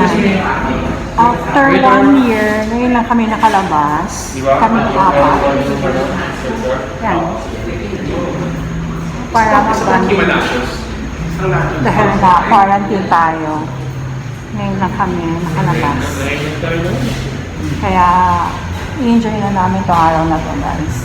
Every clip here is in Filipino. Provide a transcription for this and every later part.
After 1 year, ngayon lang kami nakalabas. Kami apat. Yan. Para mag-banding. Dahil na-quarantine tayo. Ngayon lang kami nakalabas. Kaya, i-enjoy na namin itong araw na to, guys.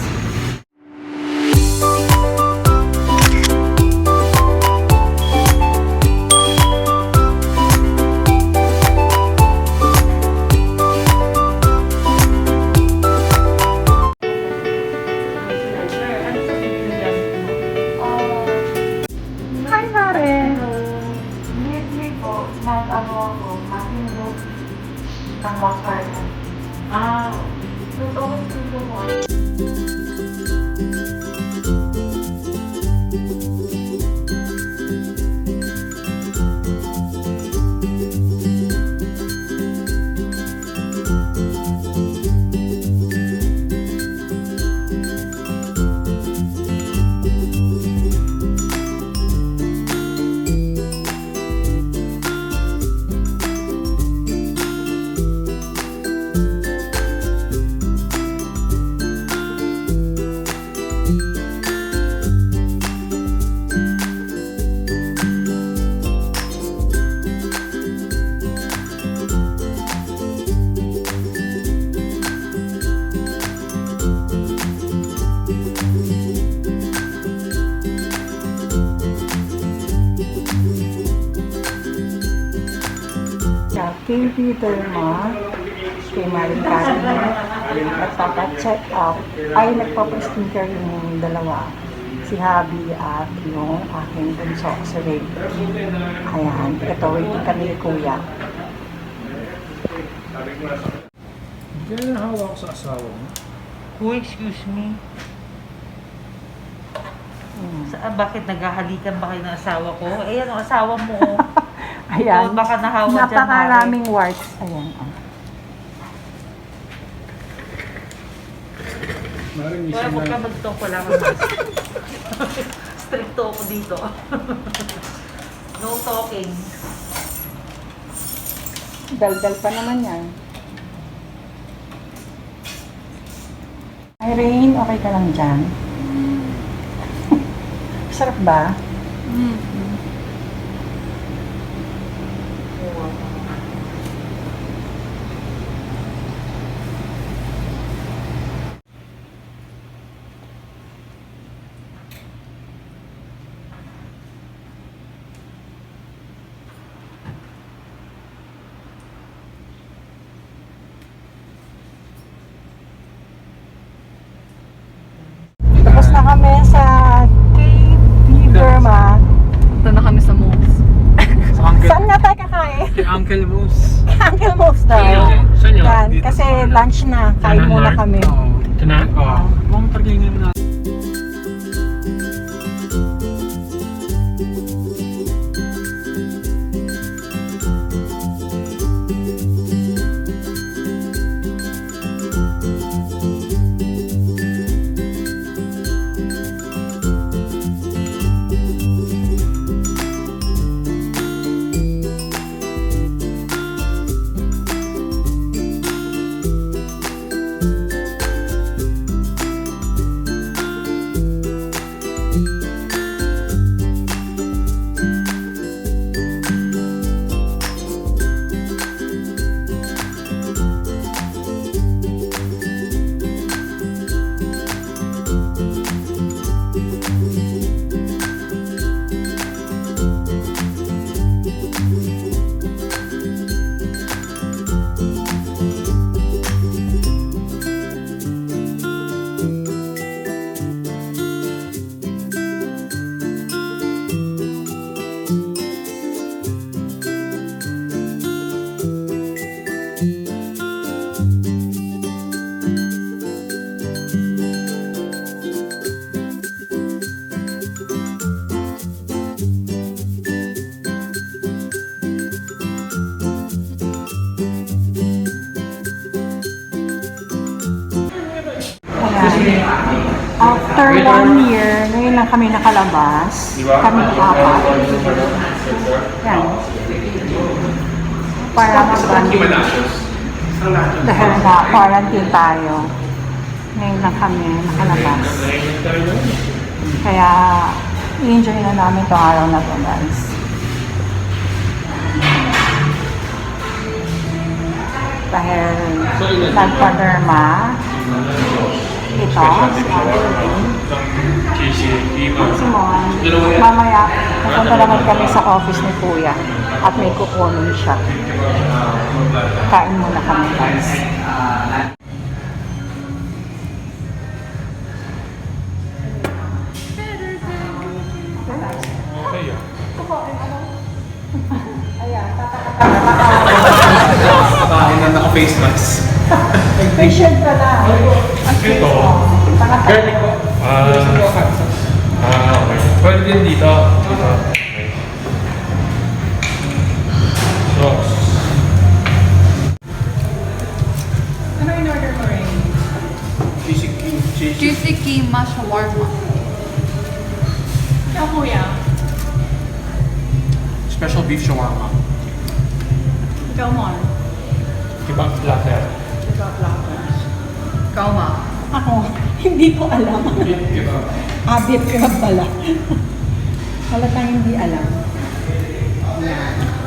Kay Peter Ma, kay Maring Catherine, nagpapacheck out, ay nagpapaskincare yung dalawa, si Habi at yung aking bunso, si Ray. Ayan, ito, waiting kami ni Kuya. Hindi ka na hawak sa asawa mo? Oh, excuse me. Bakit naghahalikan ba kayo ng asawa ko? Ayan ang asawa mo. Ayan, baka nahawa dyan, napakaraming warts. Ayan, oh. Maring Wala isa mo ka na. mag-talk, wala kang mask. Stricto ako dito. No talking. Daldal pa naman yan. Irene, okay ka lang dyan? Sarap ba? Tapos na kami sa KB Burma. Punta na kami sa malls. Sa Uncle, Saan nga tayo kakain? kay Uncle Moose. Uncle Mo's daw. Saan yun? Yan, Dito kasi sa- lunch na. Kain Kanan muna North? kami. Oo. Ito na? Oo. Huwag mo targingin mo na. After 1 year, ngayon lang kami nakalabas. Kami apat. Yan. para mag-bonding. Dahil na-quarantine tayo. Ngayon lang kami nakalabas. Kaya, i-enjoy na namin itong araw na to, guys. Dahil nagpa-derma, ito, si Adeline, Simon, mamaya, pupunta naman kami sa office ni Kuya at may kukunin siya. Kain muna kami, guys. Okay ah. Kain na naka-face mask. Patient ka na. Ito. Garlic po. Okay. Pwede din dito. Dito. Okay. Sauce. Ano in-order mo rin? Juicy Kima Shawarma. Ikaw, Kuya. Special beef shawarma. Ikaw, Mon. Kebab platter. Ikaw ma. Ako, hindi ko alam. Beef kebab pala. Halatang hindi alam. Yan.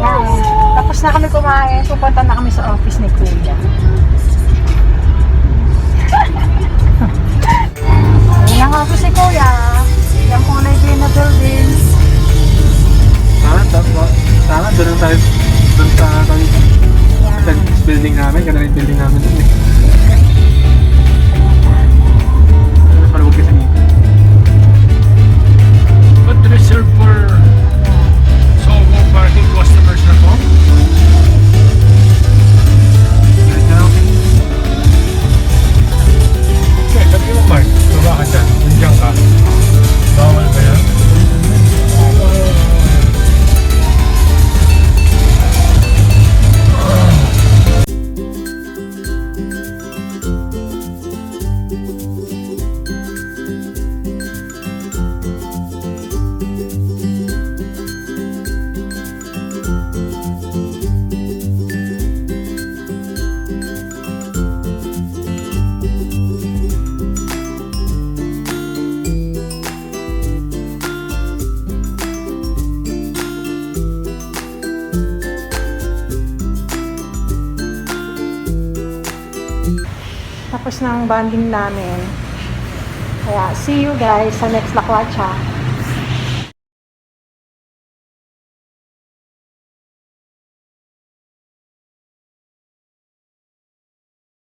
Yan. Tapos na kami kumain, pupunta na kami sa office ni Kuya. Yan ang office ni Kuya. Yan po na yung na building. Sana doon lang tayo. Doon sa building namin. Ganda yung building namin doon eh. Palubog kasi dito. But reserved for Soho parking customers na po. Okay, sabi mo Mark, baba ka dyan. Nandiyan ka. Bawal ba yan? Tapos na ang bonding namin. Kaya, see you guys sa next Lakwatsa.